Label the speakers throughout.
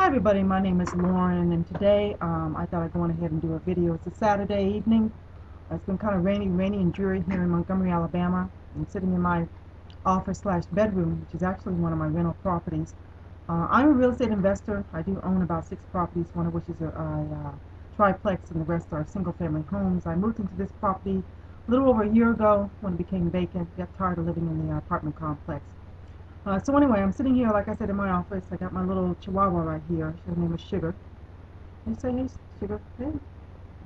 Speaker 1: Hi everybody, my name is Lauren, and today I thought I'd go on ahead and do a video. It's a Saturday evening. It's been kind of rainy and dreary here in Montgomery, Alabama. I'm sitting in my office slash bedroom, which is actually one of my rental properties. I'm a real estate investor. I do own about 6 properties, one of which is a triplex and the rest are single family homes. I moved into this property a little over a year ago when it became vacant. Got tired of living in the apartment complex. So anyway, I'm sitting here, like I said, in my office. I got my little chihuahua right here. Her name is Sugar. You say, hey, Sugar, hey.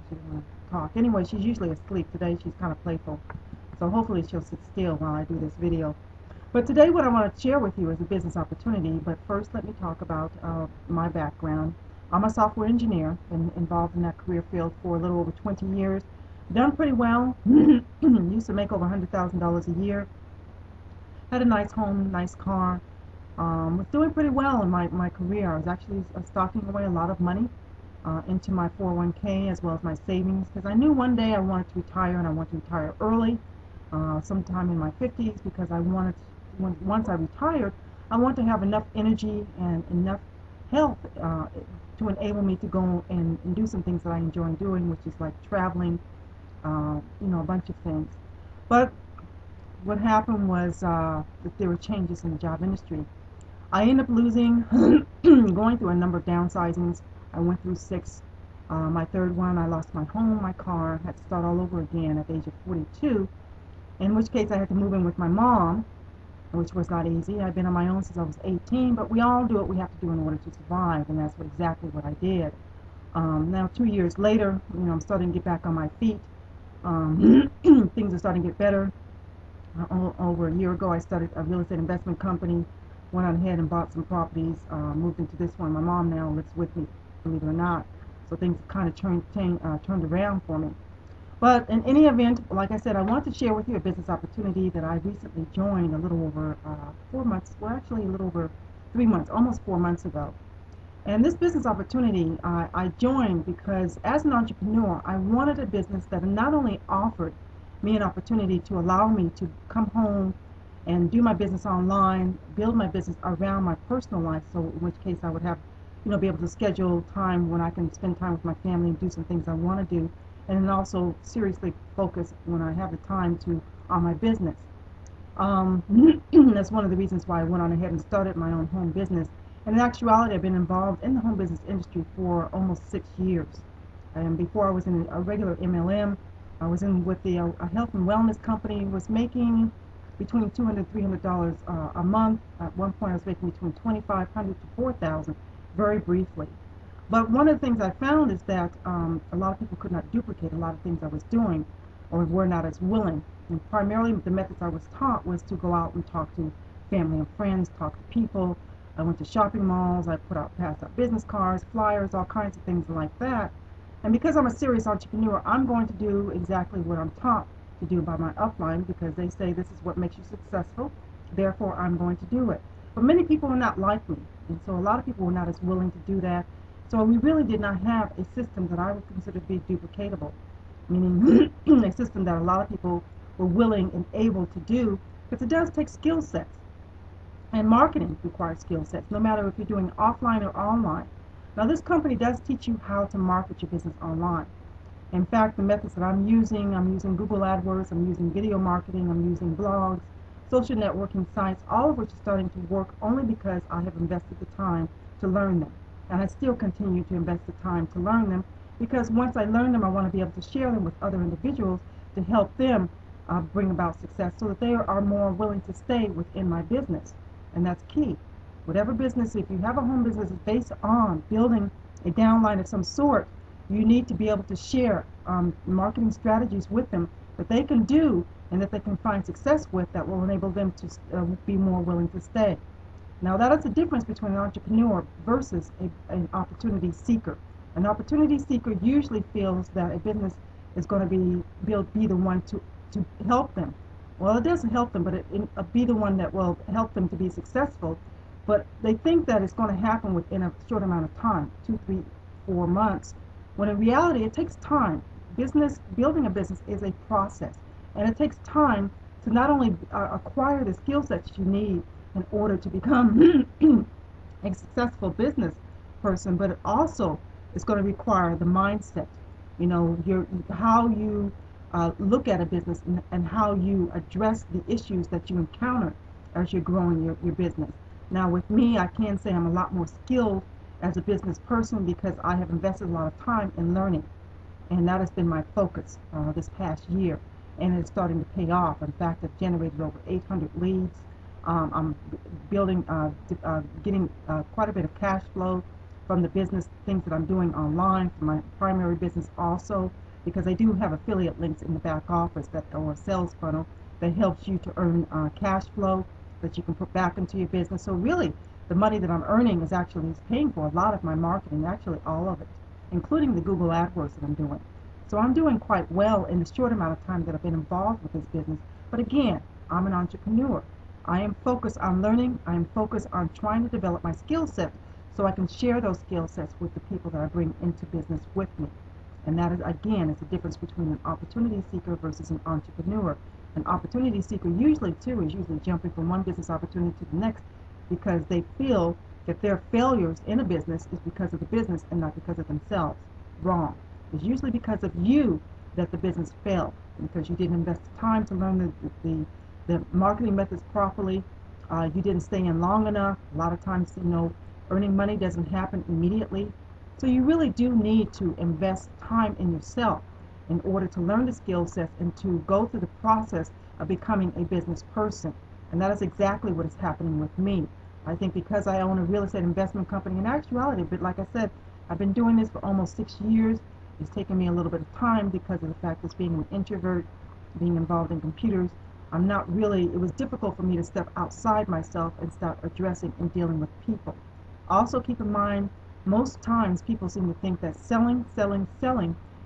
Speaker 1: She doesn't want to talk. Anyway, she's usually asleep. Today, she's kind of playful. So hopefully she'll sit still while I do this video. But today, what I want to share with you is a business opportunity. But first, let me talk about my background. I'm a software engineer, been involved in that career field for a little over 20 years. Done pretty well. Used to make over $100,000 a year. Had a nice home, nice car. Was doing pretty well in my career. I was actually stocking away a lot of money into my 401k as well as my savings, because I knew one day I wanted to retire, and I wanted to retire early, sometime in my 50s, because I wanted to, once I retired, I wanted to have enough energy and enough health to enable me to go and do some things that I enjoy doing, which is like traveling, a bunch of things. But what happened was that there were changes in the job industry. I ended up losing, going through a number of downsizings. I went through 6. My third one, I lost my home, my car, had to start all over again at the age of 42, in which case I had to move in with my mom, which was not easy. I've been on my own since I was 18, but we all do what we have to do in order to survive, and that's exactly what I did. Now, 2 years later, I'm starting to get back on my feet. Things are starting to get better. Over a year ago, I started a real estate investment company, went on ahead and bought some properties, moved into this one. My mom now lives with me, believe it or not, so things have kind of turned around for me. But in any event, like I said, I want to share with you a business opportunity that I recently joined a little over 4 months, well actually a little over 3 months, almost 4 months ago. And this business opportunity I joined because as an entrepreneur, I wanted a business that not only offered me an opportunity to allow me to come home and do my business online, build my business around my personal life, so in which case I would have, be able to schedule time when I can spend time with my family and do some things I want to do, and then also seriously focus when I have the time on my business. That's one of the reasons why I went on ahead and started my own home business. And in actuality, I've been involved in the home business industry for almost 6 years. And before I was in a regular MLM, I was in with a health and wellness company, was making between $200 and $300 a month. At one point I was making between $2,500 to $4,000, very briefly. But one of the things I found is that a lot of people could not duplicate a lot of things I was doing, or were not as willing. And primarily the methods I was taught was to go out and talk to family and friends, talk to people. I went to shopping malls, I passed out business cards, flyers, all kinds of things like that. And because I'm a serious entrepreneur, I'm going to do exactly what I'm taught to do by my upline, because they say this is what makes you successful, therefore I'm going to do it. But many people are not like me, and so a lot of people were not as willing to do that. So we really did not have a system that I would consider to be duplicatable, meaning a system that a lot of people were willing and able to do, because it does take skill sets. And marketing requires skill sets, no matter if you're doing offline or online. Now, this company does teach you how to market your business online. In fact, the methods that I'm using Google AdWords, I'm using video marketing, I'm using blogs, social networking sites, all of which are starting to work only because I have invested the time to learn them. And I still continue to invest the time to learn them, because once I learn them, I want to be able to share them with other individuals to help them bring about success, so that they are more willing to stay within my business. And that's key. Whatever business, if you have a home business that's based on building a downline of some sort, you need to be able to share marketing strategies with them that they can do and that they can find success with, that will enable them to be more willing to stay. Now, that is the difference between an entrepreneur versus an opportunity seeker. An opportunity seeker usually feels that a business is going to be the one to help them. Well, it doesn't help them, but it be the one that will help them to be successful. But they think that it's going to happen within a short amount of time, 2, 3, 4 months, when in reality it takes time. Building a business is a process, and it takes time to not only acquire the skill sets you need in order to become a successful business, person, but it also is going to require the mindset. You know, how you look at a business, and how you address the issues that you encounter as you're growing your business. Now, with me, I can say I'm a lot more skilled as a business person because I have invested a lot of time in learning, and that has been my focus this past year, and it's starting to pay off. In fact, I've generated over 800 leads. I'm building, getting quite a bit of cash flow from the business things that I'm doing online for my primary business also, because I do have affiliate links in the back office that or a sales funnel that helps you to earn cash flow that you can put back into your business. So really, the money that I'm earning is actually paying for a lot of my marketing, actually all of it, including the Google AdWords that I'm doing. So I'm doing quite well in the short amount of time that I've been involved with this business. But again, I'm an entrepreneur. I am focused on learning. I am focused on trying to develop my skill set so I can share those skill sets with the people that I bring into business with me. And that is, again, is the difference between an opportunity seeker versus an entrepreneur. An opportunity seeker usually, too, is usually jumping from one business opportunity to the next because they feel that their failures in a business is because of the business and not because of themselves. Wrong. It's usually because of you that the business failed, because you didn't invest the time to learn the marketing methods properly. You didn't stay in long enough. A lot of times, you know, earning money doesn't happen immediately. So you really do need to invest time in yourself in order to learn the skill sets and to go through the process of becoming a business person. And that is exactly what is happening with me. I think because I own a real estate investment company, in actuality, but like I said, I've been doing this for almost 6 years. It's taken me a little bit of time because of the fact that being an introvert, being involved in computers, I'm not really, it was difficult for me to step outside myself and start addressing and dealing with people. Also keep in mind, most times people seem to think that selling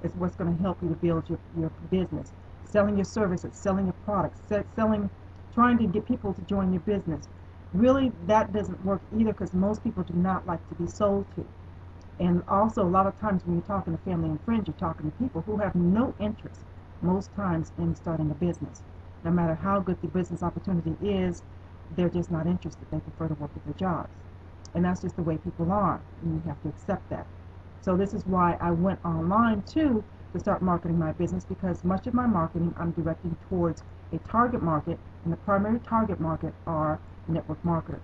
Speaker 1: is what's going to help you to build your business. Selling your services, selling your products, trying to get people to join your business. Really, that doesn't work either, because most people do not like to be sold to. And also, a lot of times when you're talking to family and friends, you're talking to people who have no interest, most times, in starting a business. No matter how good the business opportunity is, they're just not interested. They prefer to work at their jobs. And that's just the way people are, and you have to accept that. So this is why I went online too to start marketing my business, because much of my marketing I'm directing towards a target market, and the primary target market are network marketers.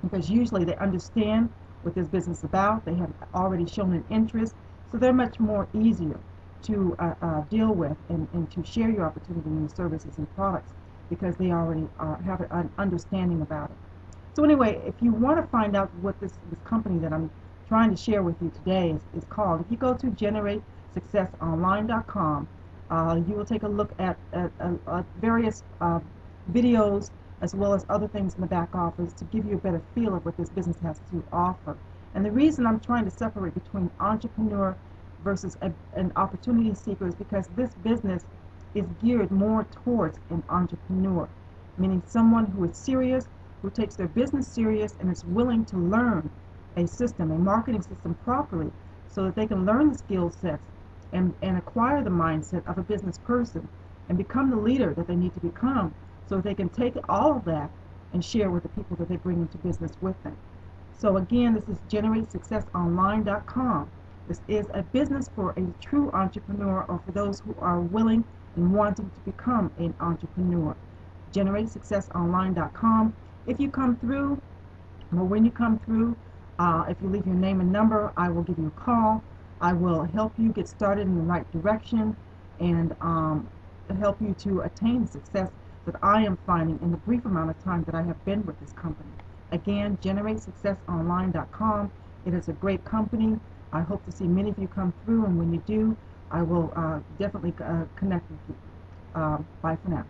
Speaker 1: Because usually they understand what this business is about, they have already shown an interest, so they're much more easier to deal with and to share your opportunity and your services and products, because they already have an understanding about it. So anyway, if you want to find out what this company that I'm trying to share with you today is called, if you go to generatesuccessonline.com, you will take a look at various videos as well as other things in the back office to give you a better feel of what this business has to offer. And the reason I'm trying to separate between entrepreneur versus an opportunity seeker is because this business is geared more towards an entrepreneur, meaning someone who is serious, who takes their business serious and is willing to learn a system, a marketing system properly, so that they can learn the skill sets and acquire the mindset of a business person and become the leader that they need to become, so that they can take all of that and share with the people that they bring into business with them. So again, this is GenerateSuccessOnline.com. This is a business for a true entrepreneur, or for those who are willing and wanting to become an entrepreneur. GenerateSuccessOnline.com. If you come through, or when you come through, if you leave your name and number, I will give you a call. I will help you get started in the right direction and help you to attain the success that I am finding in the brief amount of time that I have been with this company. Again, GenerateSuccessOnline.com. It is a great company. I hope to see many of you come through, and when you do, I will definitely connect with you. Bye for now.